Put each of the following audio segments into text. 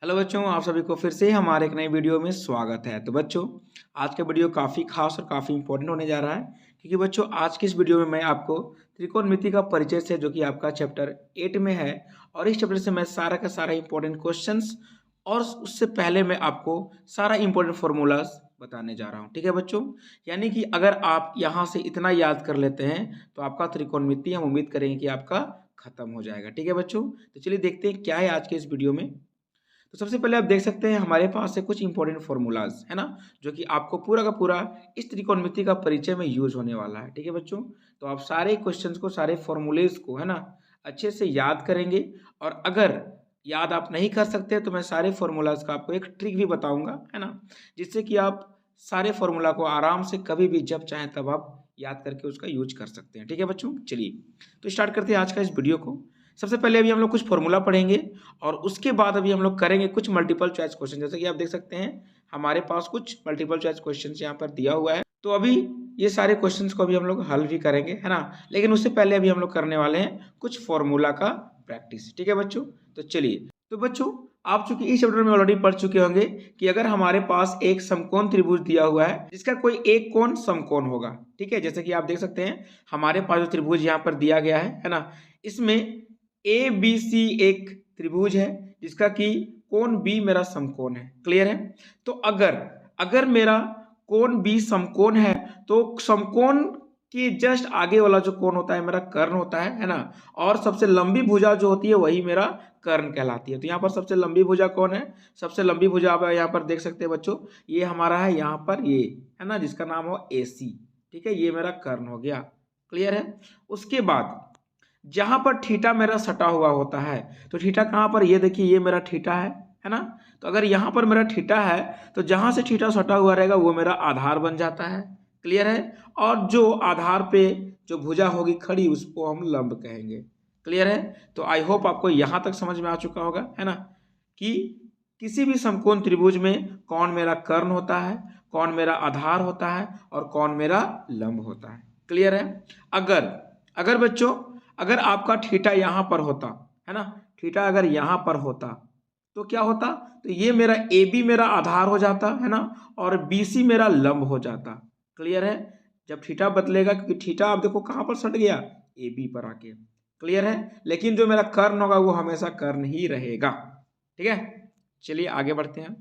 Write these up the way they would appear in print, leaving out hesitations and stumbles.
Hello बच्चों, आप सभी को फिर से हमारे एक नई वीडियो में स्वागत है। तो बच्चों, आज का वीडियो काफ़ी खास और काफ़ी इंपॉर्टेंट होने जा रहा है, क्योंकि बच्चों आज की इस वीडियो में मैं आपको त्रिकोणमिति का परिचय से, जो कि आपका चैप्टर 8 में है, और इस चैप्टर से मैं सारा का सारा इंपॉर्टेंट क्वेश्चंस और उससे पहले मैं आपको सारा इंपॉर्टेंट फॉर्मूलाज बताने जा रहा हूँ। ठीक है बच्चों, यानी कि अगर आप यहाँ से इतना याद कर लेते हैं तो आपका त्रिकोणमिति हम उम्मीद करेंगे कि आपका खत्म हो जाएगा। ठीक है बच्चों, तो चलिए देखते हैं क्या है आज के इस वीडियो में। तो सबसे पहले आप देख सकते हैं हमारे पास है कुछ इंपॉर्टेंट फॉर्मूलाज, है ना, जो कि आपको पूरा का पूरा इस त्रिकोणमिति का परिचय में यूज होने वाला है। ठीक है बच्चों, तो आप सारे क्वेश्चंस को, सारे फॉर्मूलेज को, है ना, अच्छे से याद करेंगे। और अगर याद आप नहीं कर सकते तो मैं सारे फॉर्मूलाज का आपको एक ट्रिक भी बताऊंगा, है ना, जिससे कि आप सारे फॉर्मूला को आराम से कभी भी जब चाहें तब आप याद करके उसका यूज कर सकते हैं। ठीक है बच्चों, चलिए तो स्टार्ट करते हैं आज का इस वीडियो को। सबसे पहले अभी हम लोग कुछ फॉर्मूला पढ़ेंगे और उसके बाद अभी हम लोग करेंगे कुछ मल्टीपल चॉइस क्वेश्चन। जैसे कि आप देख सकते हैं हमारे पास कुछ मल्टीपल चॉइस क्वेश्चन यहाँ पर दिया हुआ है, तो अभी ये सारे क्वेश्चंस को अभी हम लोग हल भी करेंगे, है ना। लेकिन उससे पहले अभी हम लोग करने वाले हैं कुछ फॉर्मूला का प्रैक्टिस। ठीक है बच्चों, तो चलिए। तो बच्चों, आप चूंकि इस चैप्टर में ऑलरेडी पढ़ चुके होंगे कि अगर हमारे पास एक समकोण त्रिभुज दिया हुआ है जिसका कोई एक कोण समकोण होगा, ठीक है, जैसे कि आप देख सकते हैं हमारे पास जो त्रिभुज यहाँ पर दिया गया है ना, इसमें ए बी सी एक त्रिभुज है जिसका कि कोण बी मेरा समकोण है। क्लियर है। तो अगर अगर मेरा कोण बी समकोण है तो समकोण के जस्ट आगे वाला जो कोण होता है मेरा कर्ण होता है ना। और सबसे लंबी भुजा जो होती है वही मेरा कर्ण कहलाती है। तो यहाँ पर सबसे लंबी भुजा कौन है? सबसे लंबी भुजा आप यहाँ पर देख सकते हैं बच्चों, ये हमारा है यहाँ पर, ये है ना, जिसका नाम हो AC। ठीक है, ये मेरा कर्ण हो गया। क्लियर है। उसके बाद जहां पर थीटा मेरा सटा हुआ होता है, तो थीटा कहां पर, ये देखिए ये मेरा थीटा है ना। तो अगर यहां पर मेरा थीटा है तो जहां से थीटा सटा हुआ रहेगा वो मेरा आधार बन जाता है। क्लियर है। और जो आधार पे जो भुजा होगी खड़ी उसको हम लंब कहेंगे। क्लियर है। तो आई होप आपको यहां तक समझ में आ चुका होगा, है ना, कि किसी भी समकोण त्रिभुज में कौन मेरा कर्ण होता है, कौन मेरा आधार होता है और कौन मेरा लंब होता है। क्लियर है। अगर अगर बच्चों, अगर आपका थीटा यहां पर होता, है ना, थीटा अगर यहां पर होता तो क्या होता, तो ये मेरा AB मेरा आधार हो जाता, है ना, और BC मेरा लंब हो जाता। क्लियर है। जब थीटा बदलेगा, क्योंकि थीटा आप देखो कहां पर सट गया, AB पर आके। क्लियर है। लेकिन जो मेरा कर्ण होगा वो हमेशा कर्ण ही रहेगा। ठीक है, चलिए आगे बढ़ते हैं।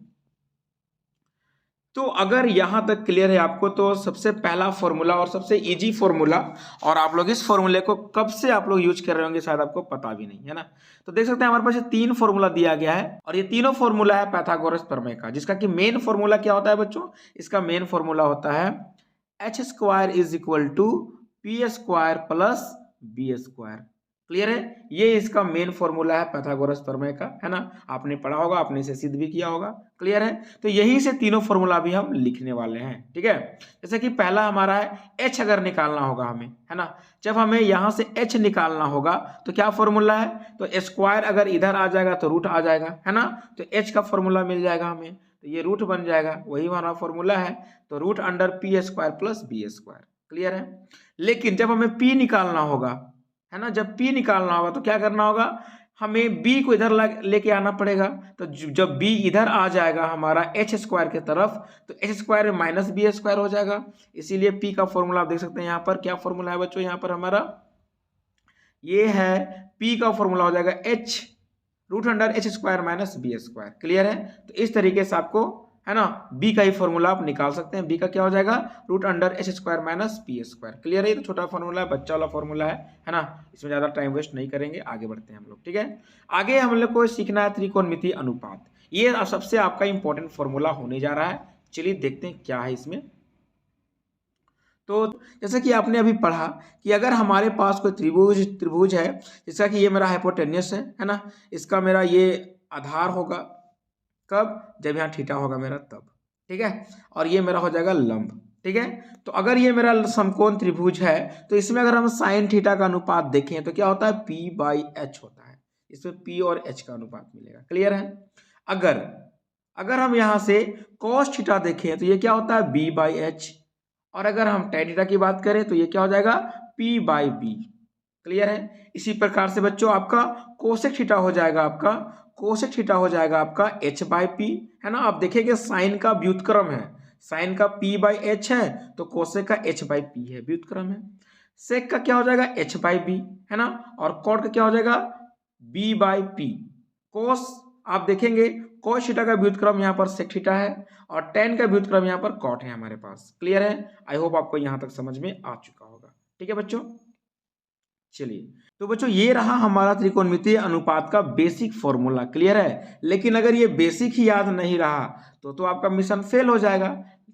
तो अगर यहां तक क्लियर है आपको, तो सबसे पहला फॉर्मूला और सबसे इजी फॉर्मूला, और आप लोग इस फॉर्मूले को कब से आप लोग यूज कर रहे होंगे शायद आपको पता भी नहीं, है ना। तो देख सकते हैं हमारे पास ये तीन फॉर्मूला दिया गया है और ये तीनों फॉर्मूला है पाइथागोरस प्रमेय का, जिसका कि मेन फॉर्मूला क्या होता है बच्चों? इसका मेन फॉर्मूला होता है h² is equal to p² plus b²। Clear है। ये इसका मेन फॉर्मूला है पाइथागोरस प्रमेय का, है ना। आपने पढ़ा होगा, आपने इसे सिद्ध भी किया होगा। क्लियर है। तो यहीं से तीनों फॉर्मूला भी हम लिखने वाले हैं। ठीक है। जैसे कि पहला हमारा है h अगर निकालना होगा हमें, है ना, जब हमें यहां से h निकालना होगा तो क्या फॉर्मूला है, तो स्क्वायर अगर इधर आ जाएगा तो रूट आ जाएगा, है ना। तो h का फॉर्मूला मिल जाएगा हमें, तो ये रूट बन जाएगा, वही हमारा फॉर्मूला है। तो root under p² plus b²। Clear है। लेकिन जब हमें p निकालना होगा, है ना, जब p निकालना होगा तो क्या करना होगा, हमें b को इधर लेके आना पड़ेगा। तो जब b इधर आ जाएगा हमारा h² के तरफ, तो h² माइनस b² हो जाएगा। इसीलिए p का फॉर्मूला आप देख सकते हैं यहाँ पर, क्या फॉर्मूला है बच्चों, यहाँ पर हमारा ये है, p का फॉर्मूला हो जाएगा h root under h² minus b²। Clear है। तो इस तरीके से आपको, है ना, b का ही फॉर्मूला आप निकाल सकते हैं। b का क्या हो जाएगा, root under h² minus b²। Clear है। ये तो छोटा फॉर्मूला है, बच्चा वाला फॉर्मूला है ना। इसमें ज्यादा टाइम वेस्ट नहीं करेंगे, आगे बढ़ते हैं हम लोग। ठीक है, आगे हम लोग को सीखना है त्रिकोणमिति अनुपात। ये सबसे आपका इंपॉर्टेंट फॉर्मूला होने जा रहा है। चलिए देखते हैं क्या है इसमें। तो जैसे कि आपने अभी पढ़ा कि अगर हमारे पास कोई त्रिभुज है जिसका कि ये मेरा हाइपोटेन्यूस है ना, इसका मेरा ये आधार होगा, कब, जब यहाँ थीटा होगा मेरा तब। ठीक है। और ये मेरा हो जाएगा लंब। ठीक है। तो अगर ये मेरा समकोण त्रिभुज है तो इसमें अगर हम साइन थीटा का अनुपात देखें तो क्या होता है, p/h होता है। इसमें p और h का अनुपात मिलेगा। क्लियर है। अगर अगर हम यहां से cos थीटा देखें तो ये क्या होता है, b/h। और अगर हम tan थीटा की बात करें तो ये क्या हो जाएगा, p/b। क्लियर है। इसी प्रकार से बच्चों आपका कोसेक थीटा हो जाएगा आपका कोसेक थीटा हो जाएगा आपका h बाई पी, है ना। आप देखेंगे साइन का व्युत्क्रम है, साइन का p बाई एच है, तो कोसेक का h बाई पी है, व्युत्क्रम है। सेक का क्या हो जाएगा h बाई बी, है ना, और कॉट का क्या हो जाएगा b बाई पी। कोस आप देखेंगे कोस थीटा का व्युत्क्रम यहाँ पर सेक थीटा है और टेन का व्युत्क्रम यहाँ पर कॉट है हमारे पास। क्लियर है? आई होप आपको यहाँ तक समझ में आ चुका होगा। ठीक है बच्चों, चलिए तो बच्चों ये रहा हमारा त्रिकोणमितीय अनुपात का बेसिक फॉर्मूला। क्लियर है? लेकिन अगर ये बेसिक ही याद नहीं रहा तो आपका मिशन फेल हो जाएगा।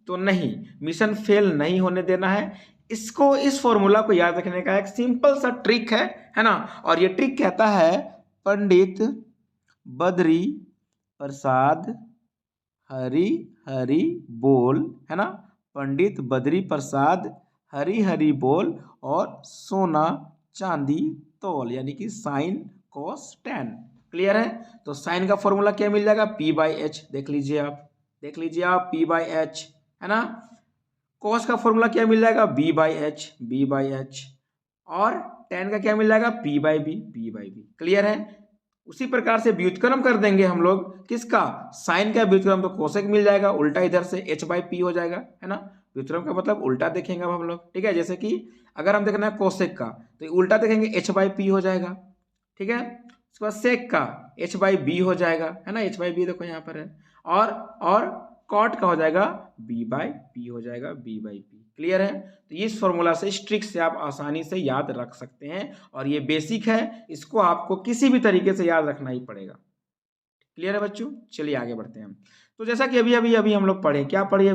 तो नहीं, मिशन फेल नहीं होने देना है। इसको, इस फॉर्मूला को याद रखने का एक सिंपल सा ट्रिक है ना। और ये ट्रिक कहता है पंडित बद्री प्रसाद हरि हरि बोल, है ना, पंडित बद्री प्रसाद हरि हरि बोल और सोना चांदी तोल, यानी कि साइन कॉस टेन। क्लियर है? तो साइन का फॉर्मूला क्या मिल जाएगा p बाई एच, देख लीजिए आप p बाई एच, है ना। कॉस का फॉर्मूला क्या मिल जाएगा b बाई एच और टेन का क्या मिल जाएगा p बाई बी। क्लियर है? उसी प्रकार से व्युत्क्रम कर देंगे हम लोग किसका, साइन का व्युत्क्रम, तो कोसेक मिल जाएगा, उल्टा इधर से h बाई पी हो जाएगा, है ना। व्युत्क्रम का मतलब उल्टा देखेंगे अब हम लोग। ठीक है? जैसे कि अगर हम देखना है कोसेक का तो उल्टा देखेंगे h बाई पी हो जाएगा। ठीक है? उसके बाद सेक का h बाई बी हो जाएगा, है ना, h बाई बी देखो यहाँ पर है। और कॉट का हो जाएगा b बाई पी हो जाएगा, b बाई पी। क्लियर है? तो इस फॉर्मूला से, इस ट्रिक से आप आसानी से याद रख सकते हैं और ये बेसिक है, इसको आपको किसी भी तरीके से याद रखना ही पड़ेगा। क्लियर है बच्चों? चलिए आगे बढ़ते हैं। तो जैसा कि अभी हम लोग पढ़े, क्या पढ़े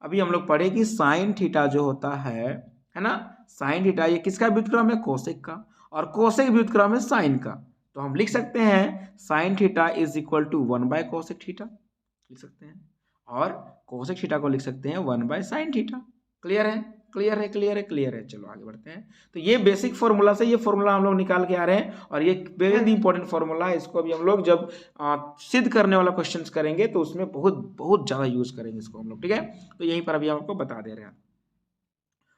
अभी हम लोग पढ़े कि साइन थीटा जो होता है ना, साइन थीटा ये किसका व्युत्क्रम है, कोसेक का, और कोसेक व्युत्क्रम है साइन का। तो हम लिख सकते हैं sine theta is equal to 1 by cosec theta लिख सकते हैं, और कोसेक थीटा को लिख सकते हैं 1 बाय साइन थीटा। क्लियर है? चलो आगे बढ़ते हैं। तो ये बेसिक फॉर्मूला से ये फॉर्मूला हम लोग निकाल के आ रहे हैं और ये वेरी इंपॉर्टेंट फॉर्मूला है। इसको अभी हम लोग जब सिद्ध करने वाला क्वेश्चंस करेंगे तो उसमें बहुत ज़्यादा यूज करेंगे इसको हम लोग। ठीक है? तो यहीं पर अभी हम आपको बता दे रहे हैं।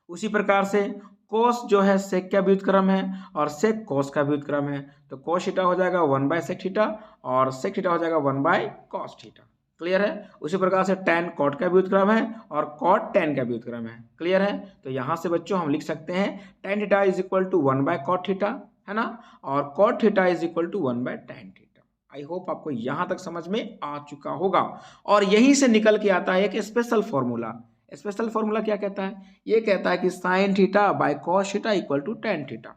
उसी प्रकार से कोस जो है सेक का व्युत्क्रम है और सेक कोस का व्युत्क्रम है, तो कोस थीटा हो जाएगा 1 बाय सेक थीटा और सेक थीटा हो जाएगा 1 बाय कॉस थीटा। क्लियर है? उसी प्रकार से tan कॉट का व्युत्क्रम है और कॉट tan का व्युत्क्रम है। क्लियर है? तो यहाँ से बच्चों हम लिख सकते हैं tan theta is equal to 1 by cot theta, है ना, और cot theta is equal to 1 by tan theta. I hope आपको यहाँ तक समझ में आ चुका होगा। और यहीं से निकल के आता है एक स्पेशल फॉर्मूला। स्पेशल फॉर्मूला क्या कहता है? ये कहता है कि sine theta by cos theta equal to tan theta,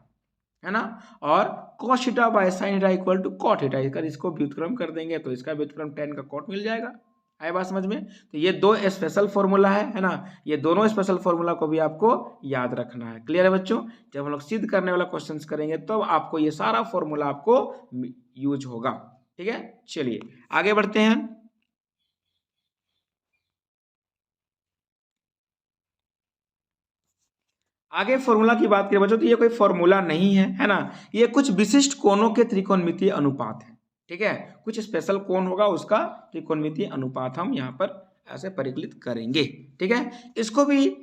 है ना, और cos theta by sin theta equal to cot theta. इसको व्युत्क्रम कर देंगे तो इसका व्युत्क्रम tan का cot मिल जाएगा। आए बात समझ में? तो ये दो स्पेशल फॉर्मूला है ना, ये दोनों स्पेशल फॉर्मूला को भी आपको याद रखना है। क्लियर है बच्चों? जब हम लोग सिद्ध करने वाला क्वेश्चंस करेंगे तो आपको ये सारा फॉर्मूला आपको यूज होगा। ठीक है? चलिए आगे बढ़ते हैं। आगे फॉर्मूला की बात करें बच्चों तो ये कोई फॉर्मूला नहीं है ना, ये कुछ विशिष्ट कोणों के त्रिकोणमितीय अनुपात है। ठीक है? कुछ स्पेशल कोण होगा उसका त्रिकोणमितीय अनुपात हम यहाँ पर ऐसे परिकलित करेंगे। ठीक है? इसको भी,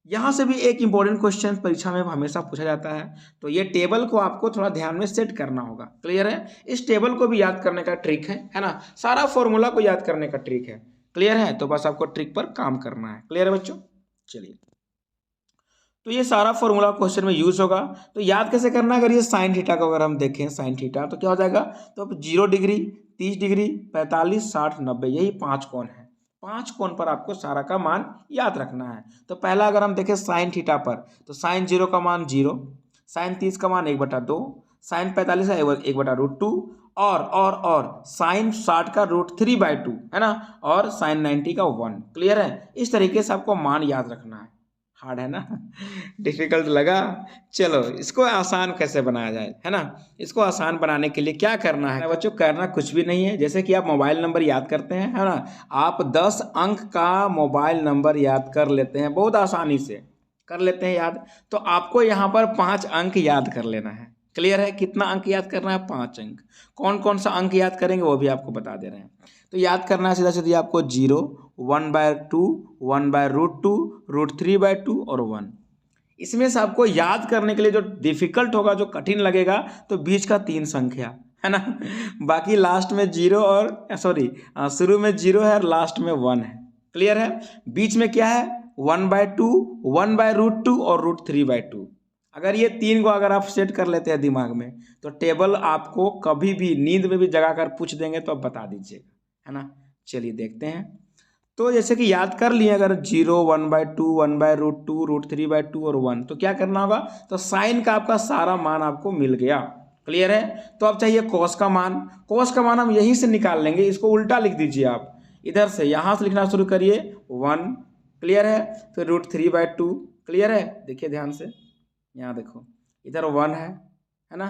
यहाँ से भी एक इंपॉर्टेंट क्वेश्चन परीक्षा में हमेशा पूछा जाता है, तो ये टेबल को आपको थोड़ा ध्यान में सेट करना होगा। क्लियर है? इस टेबल को भी याद करने का ट्रिक है ना, सारा फॉर्मूला को याद करने का ट्रिक है। क्लियर है? तो बस आपको ट्रिक पर काम करना है। क्लियर है बच्चों? चलिए, तो ये सारा फॉर्मूला क्वेश्चन में यूज होगा। तो याद कैसे करना है? अगर ये साइन थीटा को अगर हम देखें, साइन थीटा तो क्या हो जाएगा, तो 0 डिग्री, 30 डिग्री, 45, 60, 90, यही 5 कोण है। 5 कोण पर आपको सारा का मान याद रखना है। तो पहला अगर हम देखें साइन थीटा पर, तो साइन 0 का मान 0, साइन 30 का मान 1/2, साइन 45 का 1/√2 और साइन 60 का √3/2, है ना, और साइन 90 का 1। क्लियर है? इस तरीके से आपको मान याद रखना है। हार्ड है ना, डिफिकल्ट लगा? चलो इसको आसान कैसे बनाया जाए, है ना। इसको आसान बनाने के लिए क्या करना है बच्चों? करना कुछ भी नहीं है। जैसे कि आप मोबाइल नंबर याद करते हैं, है ना, आप 10 अंक का मोबाइल नंबर याद कर लेते हैं, बहुत आसानी से कर लेते हैं याद। तो आपको यहाँ पर 5 अंक याद कर लेना है। क्लियर है? कितना अंक याद करना है? 5 अंक। कौन कौन सा अंक याद करेंगे वो भी आपको बता दे रहे हैं। तो याद करना है सीधा सीधा आपको 0, 1/2, 1/√2, √3/2 और 1। इसमें से आपको याद करने के लिए जो डिफिकल्ट होगा, जो कठिन लगेगा, तो बीच का 3 संख्या, है ना। बाकी लास्ट में जीरो और सॉरी शुरू में जीरो है और लास्ट में 1 है। क्लियर है। बीच में क्या है 1/2, 1/√2 और √3/2। अगर ये 3 को अगर आप सेट कर लेते हैं दिमाग में तो टेबल आपको कभी भी नींद में भी जगा कर पूछ देंगे तो आप बता दीजिएगा, है ना। चलिए देखते हैं। तो जैसे कि याद कर लिए अगर 0, 1/2, 1/√2, √3/2 और 1 तो क्या करना होगा, तो साइन का आपका सारा मान आपको मिल गया। क्लियर है। तो अब चाहिए कॉस का मान। कॉस का मान हम यहीं से निकाल लेंगे, इसको उल्टा लिख दीजिए आप। इधर से यहाँ से लिखना शुरू करिए 1। क्लियर है। फिर √3/2। क्लियर है। देखिए ध्यान से, यहाँ देखो इधर 1 है ना।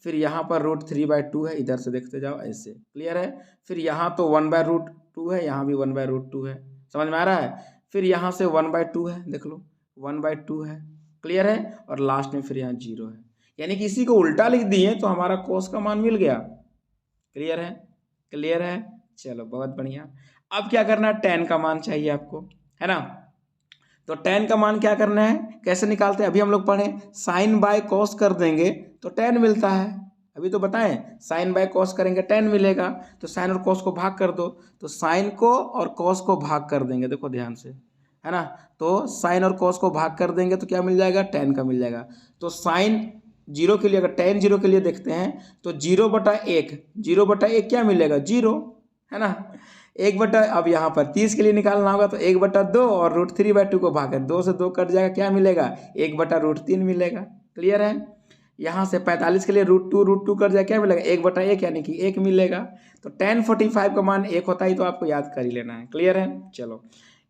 फिर यहाँ पर √3/2 है, इधर से देखते जाओ ऐसे। क्लियर है। फिर यहाँ तो 1/√2 है, यहाँ भी 1/√2 है। समझ में आ रहा है। फिर यहाँ से 1/2 है, देख लो 1/2 है। क्लियर है। और लास्ट में फिर यहाँ 0 है। यानी कि इसी को उल्टा लिख दिए तो हमारा कोस का मान मिल गया। क्लियर है। क्लियर है। चलो बहुत बढ़िया। अब क्या करना है, tan का मान चाहिए आपको, है ना। तो tan का मान क्या करना है, कैसे निकालते हैं, अभी हम लोग पढ़े साइन बाय कॉस कर देंगे तो tan मिलता है। अभी तो बताएं साइन बाय कॉस करेंगे tan मिलेगा। तो साइन और कॉस को भाग कर दो, तो साइन को और कॉस को भाग कर देंगे, देखो ध्यान से, है ना। तो साइन और कॉस को भाग कर देंगे तो क्या मिल जाएगा, tan का मिल जाएगा। तो साइन 0 के लिए, अगर tan 0 के लिए देखते हैं तो 0/1, 0/1 क्या मिलेगा 0, है ना। 1/, अब यहाँ पर 30 के लिए निकालना होगा तो 1/2 और √3/2 को भाग 2 से 2 कट जाएगा, क्या मिलेगा 1/√3 मिलेगा। क्लियर है। यहाँ से 45 के लिए √2 कट जाएगा, क्या मिलेगा 1/1 यानी कि 1 मिलेगा। तो tan 45 का मान 1 होता है, तो आपको याद कर ही लेना है। क्लियर है। चलो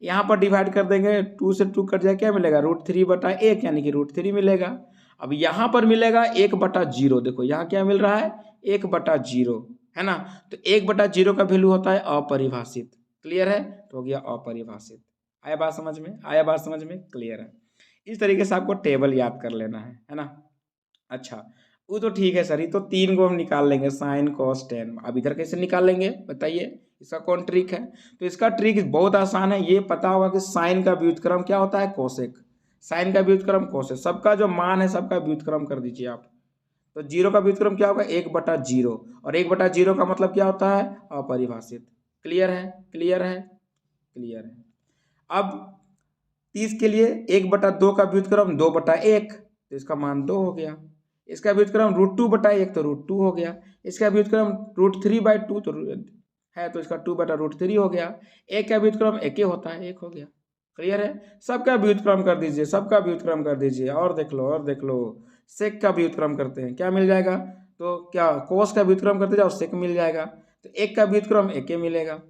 यहाँ पर डिवाइड कर देंगे, 2 से 2 कट जाएगा, क्या मिलेगा √3/1 यानी कि √3 मिलेगा। अब यहाँ पर मिलेगा 1/0, देखो यहाँ क्या मिल रहा है 1/0, है ना। तो 1/0 का वैल्यू होता है अपरिभाषित। क्लियर है। तो हो गया अपरिभाषित। आया बात समझ में, आया बात समझ में। क्लियर है। इस तरीके से आपको टेबल याद कर लेना है ना। अच्छा वो तो ठीक है सर, ये तो 3 को हम निकाल लेंगे साइन कॉस tan। अब इधर कैसे निकाल लेंगे बताइए, इसका कौन ट्रिक है। तो इसका ट्रिक बहुत आसान है, ये पता होगा कि साइन का व्युत्क्रम क्या होता है कोसेक। साइन का व्युत्क्रम कोसेक, सबका जो मान है सबका व्युत्क्रम कर दीजिए आप। तो 0 का व्युत्क्रम क्या होगा 1/0, और 1/0 का मतलब क्या होता है अपरिभाषित। क्लियर है। क्लियर है। क्लियर है। अब 30 के लिए 1/2 का व्युत्क्रम 2/1, तो इसका मान 2 हो गया। इसका व्युत्क्रम √2/1 तो √2 हो गया। इसका व्युत्क्रम √3/2 तो है, तो इसका 2/√3 हो गया। एक का व्युत्क्रम 1 होता है, 1 हो गया। क्लियर है। सबका व्युत्क्रम कर दीजिए, सबका व्युत्क्रम कर दीजिए। और देख लो, और देख लो, सेक का व्युत्क्रम करते हैं, क्या मिल जाएगा, तो क्या कोस का व्युत्क्रम करते जाओ सेक मिल जाएगा। तो 1 का व्युत्क्रम 1 मिलेगा।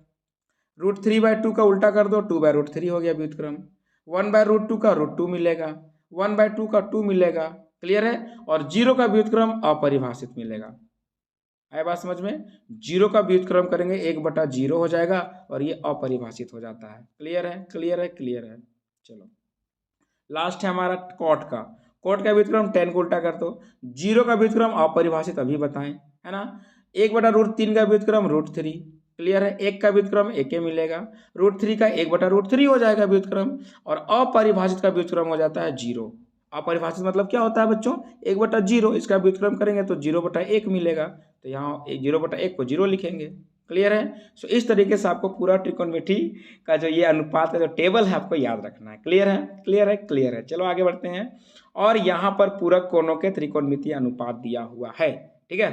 √3/2 का उल्टा कर दो, 2/√3 हो गया व्युत्क्रम। 1/√2 का √2 मिलेगा, 1/2 का 2 मिलेगा। क्लियर है। और 0 का व्युत्क्रम अपरिभाषित मिलेगा। आया बात समझ में। 0 का व्युत्क्रम करेंगे 1/0 हो जाएगा और ये अपरिभाषित हो जाता है। क्लियर है। क्लियर है। क्लियर है। चलो लास्ट है हमारा कॉट का। कॉट का व्युत्क्रम tan को उल्टा कर दो। 0 का व्युत्क्रम अपरिभाषित अभी बताएं, है ना। 1/√3 का व्युत्क्रम √3। क्लियर है। 1 का व्युत्क्रम 1 मिलेगा। √3 का 1/√3 हो जाएगा व्युत्क्रम, और अपरिभाषित का व्युत्क्रम हो जाता है 0। अपरिभाषित मतलब क्या होता है बच्चों 1/0, इसका व्युत्क्रम करेंगे तो 0/1 मिलेगा। तो यहाँ 0/1 को 0 लिखेंगे। क्लियर है। सो इस तरीके से आपको पूरा त्रिकोणमिति का जो ये अनुपात का जो टेबल है आपको याद रखना है। क्लियर है। क्लियर है। क्लियर है। चलो आगे बढ़ते हैं। और यहाँ पर पूरक कोणों के त्रिकोणमितीय अनुपात दिया हुआ है। ठीक है।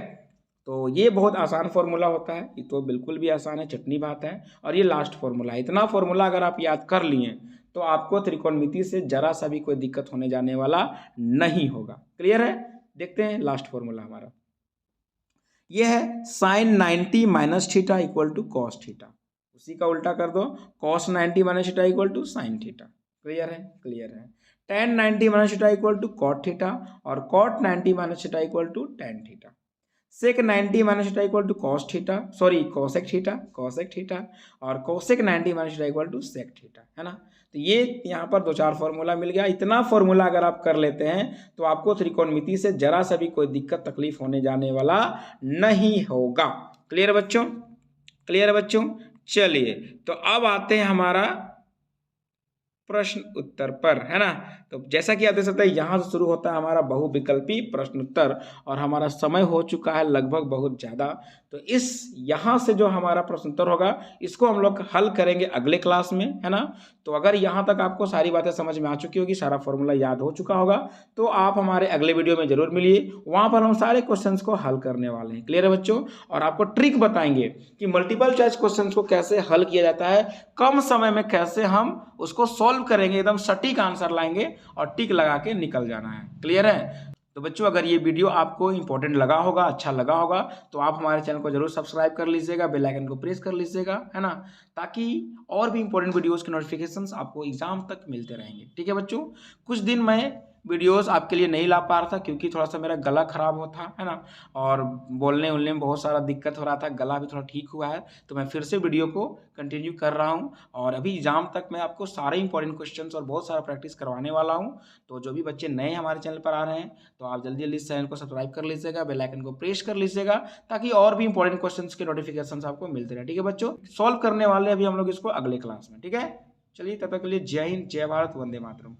तो ये बहुत आसान फॉर्मूला होता है, ये तो बिल्कुल भी आसान है, चटनी बात है। और ये लास्ट फॉर्मूला है। इतना फॉर्मूला अगर आप याद कर लिए तो आपको त्रिकोणमिति से जरा सा भी कोई दिक्कत होने जाने वाला नहीं होगा। क्लियर है। देखते हैं लास्ट फॉर्मूला हमारा ये है sine 90 minus theta equal to cos theta. उसी का उल्टा कर दो, cos 90 minus theta equal to sine theta. Clear है। क्लियर है। tan 90 minus theta equal to cot theta, और cot 90 minus theta equal to tan theta. Sec 90 minus theta equal to cos theta, sorry cosec theta, cosec theta, और cosec 90 minus theta equal to sec theta, है ना। तो ये यहाँ पर 2-4 formula मिल गया। इतना फॉर्मूला अगर आप कर लेते हैं तो आपको त्रिकोणमिति से जरा सा भी कोई दिक्कत तकलीफ होने जाने वाला नहीं होगा। क्लियर बच्चों। क्लियर बच्चों। चलिए तो अब आते हैं हमारा प्रश्न उत्तर पर, है ना। तो जैसा कि आप देख सकते हैं यहाँ से शुरू होता है हमारा बहुविकल्पी प्रश्न उत्तर और हमारा समय हो चुका है लगभग बहुत ज़्यादा। तो इस यहाँ से जो हमारा प्रश्न उत्तर होगा इसको हम लोग हल करेंगे अगले क्लास में, है ना। तो अगर यहाँ तक आपको सारी बातें समझ में आ चुकी होगी, सारा फॉर्मूला याद हो चुका होगा, तो आप हमारे अगले वीडियो में जरूर मिलिए। वहाँ पर हम सारे क्वेश्चंस को हल करने वाले हैं। क्लियर है बच्चों। और आपको ट्रिक बताएंगे कि मल्टीपल चॉइस क्वेश्चंस को कैसे हल किया जाता है, कम समय में कैसे हम उसको सॉल्व करेंगे, एकदम सटीक आंसर लाएंगे और टिक लगा के निकल जाना है। क्लियर है। तो बच्चों अगर ये वीडियो आपको इंपॉर्टेंट लगा होगा, अच्छा लगा होगा, तो आप हमारे चैनल को जरूर सब्सक्राइब कर लीजिएगा, बेल आइकन को प्रेस कर लीजिएगा, है ना, ताकि और भी इंपॉर्टेंट वीडियोस के नोटिफिकेशंस आपको एग्जाम तक मिलते रहेंगे। ठीक है बच्चों। कुछ दिन मैं वीडियोस आपके लिए नहीं ला पा रहा था क्योंकि थोड़ा सा मेरा गला खराब होता है ना, और बोलने उलने में बहुत सारा दिक्कत हो रहा था, गला भी थोड़ा ठीक हुआ है, तो मैं फिर से वीडियो को कंटिन्यू कर रहा हूँ। और अभी एग्जाम तक मैं आपको सारे इंपॉर्टेंट क्वेश्चंस और बहुत सारा प्रैक्टिस करवाने वाला हूँ। तो जो भी बच्चे नए हमारे चैनल पर आ रहे हैं, तो आप जल्दी जल्दी इस चैनल को सब्सक्राइब कर लीजिएगा, बेल आइकन को प्रेस कर लीजिएगा, ताकि और भी इंपॉर्टेंट क्वेश्चंस के नोटिफिकेशंस आपको मिलते रहे। ठीक है बच्चों। सॉल्व करने वाले अभी हम लोग इसको अगले क्लास में। ठीक है। चलिए तब तक के लिए जय हिंद, जय भारत, वंदे मातरम।